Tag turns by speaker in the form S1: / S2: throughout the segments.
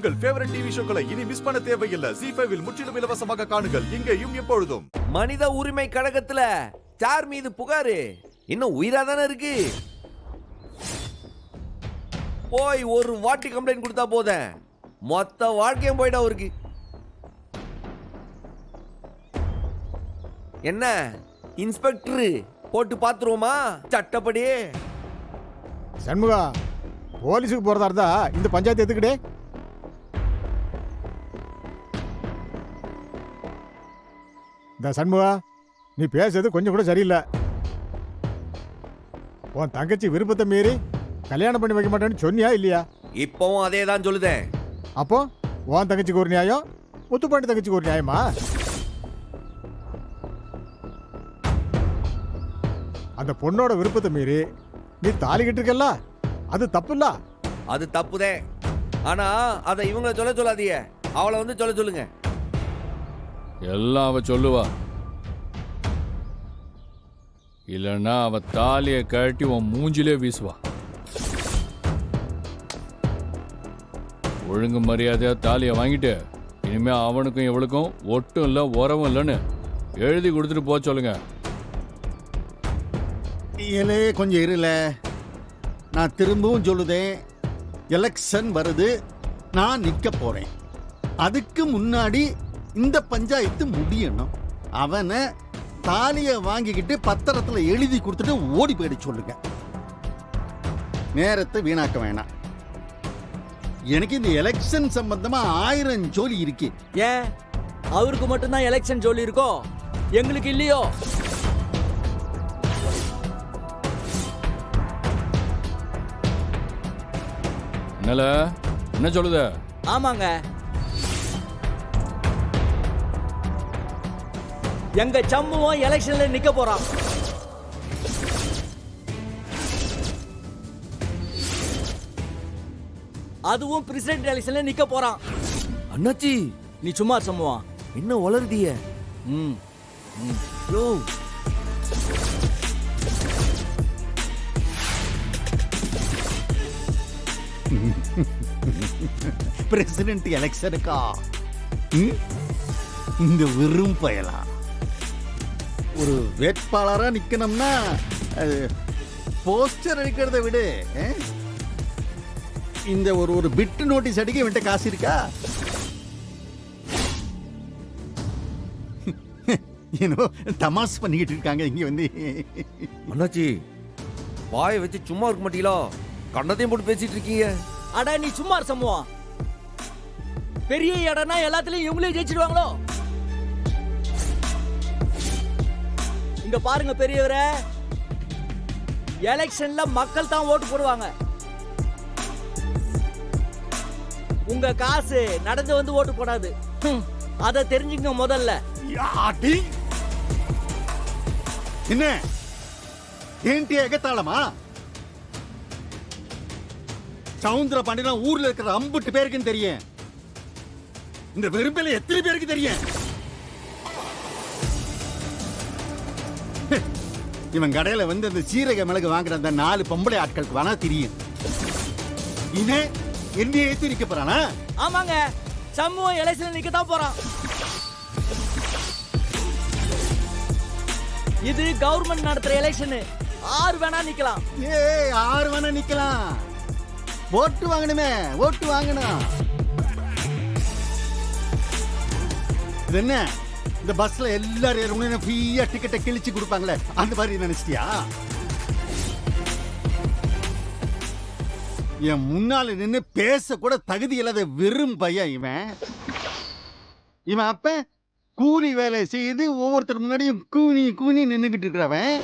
S1: உங்கள் favourite TV ஷோக்களை இனி miss பண்ண தேவையில்லை. ZEE5 இல் முற்றிலும் இலவசமாக காணுங்கள். இங்கேயும் எப்பொழுதும்.
S2: மனித உரிமை கழகத்துல சார் மீது புகாரு இன்னும் உயிரா தானே இருக்கு. போய் ஒரு வாட்டி கம்ப்ளைண்ட் கொடுத்தா போதும், மொத்த வாழ்க்கையும் போயிட்டா அவருக்கு. என்ன இன்ஸ்பெக்டர் போட்டு பாத்துருவோமா சட்டப்படி?
S3: சண்முகா, போலீஸுக்கு போறதா இருந்தா இந்த பஞ்சாயத்து எதுக்குடே? இந்த சண்முகா, நீ பேசுறது கொஞ்சம் கூட சரியில்லை. உன் தங்கச்சி விருப்பத்தை மீறி கல்யாணம் பண்ணி வைக்க மாட்டேன்னு சொன்னியா இல்லையா?
S2: இப்பவும் அதே தான் சொல்லுதேன்.
S3: அப்போ உன் தங்கச்சிக்கு ஒரு நியாயம், முத்துப்பாண்டி தங்கச்சிக்கு ஒரு நியாயமா? அந்த பொண்ணோட விருப்பத்தை மீறி நீ தாலி கட்டிருக்கல்ல, அது தப்பு இல்ல?
S2: அது தப்புதே. ஆனா அதை இவங்களை சொல்ல சொல்லாதீங்க, அவளை வந்து சொல்ல சொல்லுங்க.
S4: எல்லாம் அவ சொல்லுவா. இல்லைன்னா அவ தாலியை கட்டி உன் மூஞ்சிலே வீசுவா. ஒழுங்கு மரியாதையா தாலியை வாங்கிட்டு இனிமே அவனுக்கும் இவளுக்கும் ஒட்டும் இல்லை உறவும் இல்லைன்னு எழுதி கொடுத்துட்டு போக சொல்லுங்க.
S5: ஏலே கொஞ்சம் இருல, நான் திரும்பவும் சொல்லுதேன், எலெக்ஷன் வருது, நான் நிற்க போறேன். அதுக்கு முன்னாடி இந்த பஞ்சாயத்து முடியணும். அவனை தாலியை வாங்கிக்கிட்டு பத்திரத்தில் எழுதி கொடுத்துட்டு ஓடி போயிட சொல்லுங்க. நேரத்தை வீணாக்க வேணாம். எனக்கு இந்த எலெக்ஷன் சம்பந்தமா 1000 ஜோலி இருக்கு.
S6: ஏன் அவருக்கு மட்டும்தான் எலெக்ஷன் ஜோலி இருக்கோ, எங்களுக்கு இல்லையோ?
S4: என்னல என்ன சொல்லுத?
S6: ஆமாங்க, எங்க சம்முவும் எலெக்ஷன்ல நிக்க போறான். அதுவும் பிரசிடென்ட் எலெக்ஷன்ல நிக்க போறான்.
S2: அண்ணாச்சி
S6: நீ சும்மா சம்முவா,
S2: என்ன வளருதிய? யோ,
S5: பிரசிடென்ட் எலெக்ஷனுக்கா இந்த வெறும் பயலா ஒரு வேட்பாளரா நிக்கணும்னா போஸ்டர் அடிக்கிறத விட இந்த ஒரு பிட் நோட்டீஸ் அடிக்க விட்ட காசு இருக்கா? ஏனோ தமாஸ் பண்ணிக்கிட்டு இருக்காங்க இங்க வந்து.
S2: அண்ணாச்சி வாயை வச்சு சும்மா இருக்க மாட்டீங்களா? கண்ணத்தையும் போட்டு பேசிட்டு இருக்கீங்க.
S6: அட நீ சும்மா சம்முவா, பெரிய இடம்னா எல்லாத்துலயும் இவங்களே ஜெயிச்சிடுவாங்களோ? இங்க பாருங்க பெரியவரே, எலெக்ஷன்ல மக்கள் தான் ஓட்டு போடுவாங்க. உங்க காசு நடந்து வந்து ஓட்டு போடாது, அத தெரிஞ்சுங்க முதல்ல.
S5: என்ன ஏன்டி எகத்தாளமா? சவுந்தர பாண்டியனா ஊர்ல இருக்கிற 50 பேருக்கும் தெரியும். இந்த வெறுப்பில எத்தனை பேருக்கு தெரியும்? இவன் கடையில வந்து அந்த சீரக மிளகு வாங்குற அந்த 4 பொம்பளை ஆட்களுக்கு வேணா தெரியும். இவன் என்னைய ஏத்தி நிக்க போறானா?
S6: ஆமாங்க, சமூகம் எலெக்ஷன்ல நிக்க தான் போறான். இது கவர்மெண்ட் நடத்துற எலெக்ஷன், 6 வேணா நிக்கலாம்.
S5: ஏய் 6 வேணா நிக்கலாம். ஓட்டு வாங்கணுமே, ஓட்டு வாங்கணும். இது என்ன, இந்த பஸ்ல எல்லாரும் ஏறணும் ஃப்ரீயா டிக்கெட்டை கிழிச்சு கொடுப்பாங்களே, அந்த மாதிரி நினைச்சிட்டியா? என் முன்னால நின்று பேச கூட தகுதி இல்லாத வெறும் பையன் இவன். இவன் அப்ப கூலி வேலை செய்து ஒவ்வொருத்தர் முன்னாடியும் கூனி கூனி நின்றுகிட்டு இருக்கிறவன்.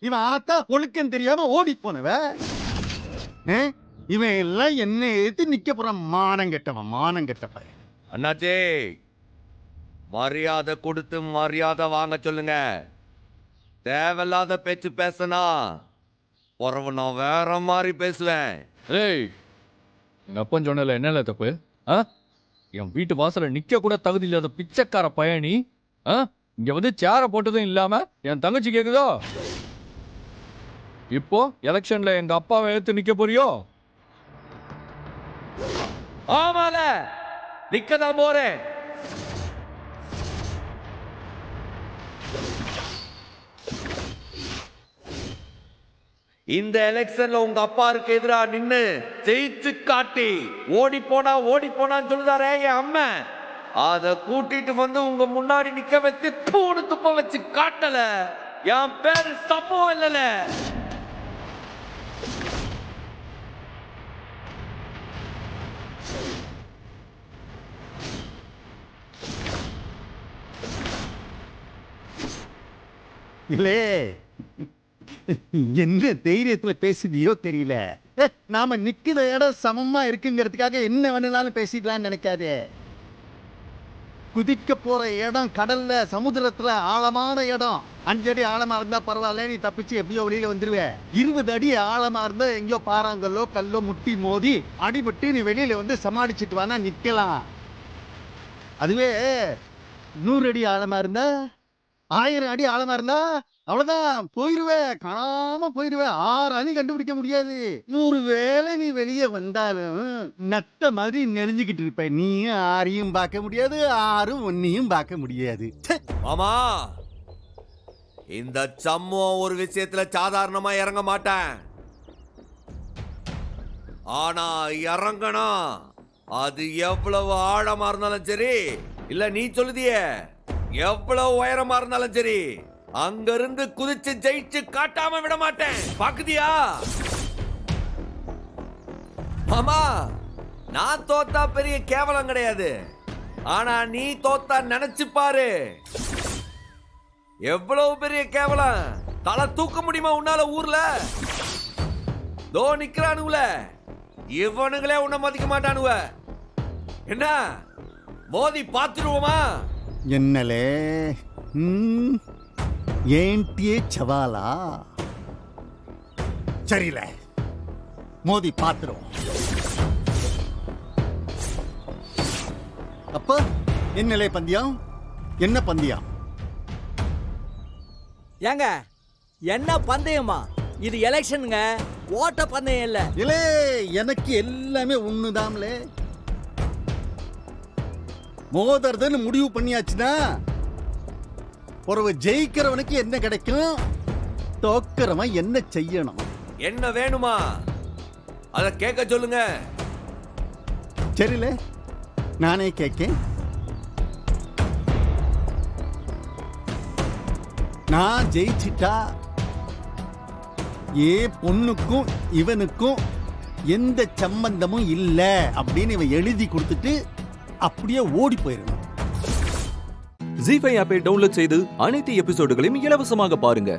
S5: இவன் ஆத்தா ஒழுக்கம் தெரியாம ஓடி போனவ. இவன் எல்லாம் என்ன ஏத்து நிக்க போறான். மானம் கெட்டவன், மானம் கெட்டவன்.
S2: அண்ணாச்சி மரியாதை கொடுத்து மரியாதை வாங்க சொல்லுங்க. தேவையில்லாத பேச்சு பேசனா உறவு நான் வேற மாதிரி பேசுவேன்.
S4: ஏய், எங்க அப்பன் சொன்னல என்னல தப்பு? என் வீட்டு வாசல நிக்க கூட தகுதி இல்லாத பிச்சைக்கார பயணி இங்க வந்து சேரை போட்டதும் இல்லாம என் தங்கச்சி கேக்குதோ? இப்போ எலெக்ஷன்ல எங்க அப்பாவை எடுத்து நிக்க போறியோ?
S2: ஆமால நிக்கதான் போறேன். இந்த எலெக்ஷன்ல உங்க அப்பாருக்கு எதிரா நின்னு ஜெயிச்சு காட்டி ஓடி போனான்னு சொல்லுதாரே என் அம்மா, அத கூட்டிட்டு வந்து உங்க முன்னாடி நிக்க வச்சு தூணு துப்ப வச்சு காட்டல, என் பேரு சம்பவம் இல்லல.
S5: இல்லே என்ன தைரியத்துல பேசுதியோ தெரியல. நாம நிக்கிற இடம் சமமா இருக்குங்கிறதுக்காக என்ன வேணும்னாலும் பேசிக்கலாம்னு நினைக்காதே. குதிக்க போற இடம் கடல்ல சமுத்திரத்துல ஆழமான இடம். 5 அடி ஆழமா இருந்தா பரவாயில்ல, நீ தப்பிச்சு எப்படியோ வெளியில வந்துருவ. 20 அடி ஆழமா இருந்தா எங்கேயோ பாறாங்கல்லோ கல்லோ முட்டி மோதி அடிபட்டு நீ வெளியில வந்து சமாளிச்சுட்டு வானா நிக்கலாம். அதுவே 100 அடி ஆழமா இருந்தா, 1000 அடி ஆழமா இருந்தா அவ்வளவுதான், போயிருவேன், காணாம போயிருவேன். 6 அணி கண்டுபிடிக்க முடியாது. 100 வேளை நீ வெளியே வந்தாலும் நத்த மாதிரி நெறிஞ்சுக்கிட்டு இருப்ப. நீ ஆரையும் பார்க்க முடியாது, ஆறும் ஒன்னையும் பார்க்க முடியாது.
S2: மாமா, இந்த சம்பவம் ஒரு விஷயத்துல சாதாரணமா இறங்க மாட்டேன். ஆனா இறங்கணும், அது எவ்வளவு ஆழமா இருந்தாலும் சரி, இல்ல நீ சொல்லுதியே எவ்வளவு உயரமா இருந்தாலும் சரி, அங்க இருந்து குதிச்சு ஜெயிச்சு காட்டாம விட மாட்டேன். பாக்குதியா மாமா, நான் தோத்தா பெரிய கேவலம் கிடையாது. ஆனா நீ தோத்தா நினைச்சு பாரு, எவ்வளவு பெரிய கேவலம். தலை தூக்க முடியுமா உன்னால ஊர்ல? தோ நிக்கிறானுல, இவனுங்களே உன்னை மதிக்க மாட்டானுவ. என்ன மோதி பாத்துருவோமா?
S5: என்னலே ஏன்டியே சவாலா? சரியில்ல, மோதி பாத்துருவோம். அப்ப என்னலே பந்தயம்? என்ன பந்தயம்?
S6: ஏங்க என்ன பந்தயமா? இது எலெக்ஷனுங்க, ஓட்ட பந்தயம் இல்ல.
S5: இல்லே, எனக்கு எல்லாமே ஒண்ணுதாம்லே. மோதறதுன்னு முடிவு பண்ணியாச்சுன்னா ஒரு ஜெயிக்கிறவனுக்கு என்ன கிடைக்கும், தோக்கிறவன் என்ன செய்யணும்?
S2: என்ன வேணுமா அத கேட்க சொல்லுங்க.
S5: சரியில்ல, நானே கேட்கேன். நான் ஜெயிச்சிட்டா பொண்ணுக்கும் இவனுக்கும் எந்த சம்பந்தமும் இல்ல அப்படின்னு இவன் எழுதி கொடுத்துட்டு அப்படியே ஓடி போயிடணும்.
S7: ஜீ5 ஆப்பை டவுன்லோட் செய்து அனைத்து எபிசோடுகளையும் இலவசமாக பாருங்க.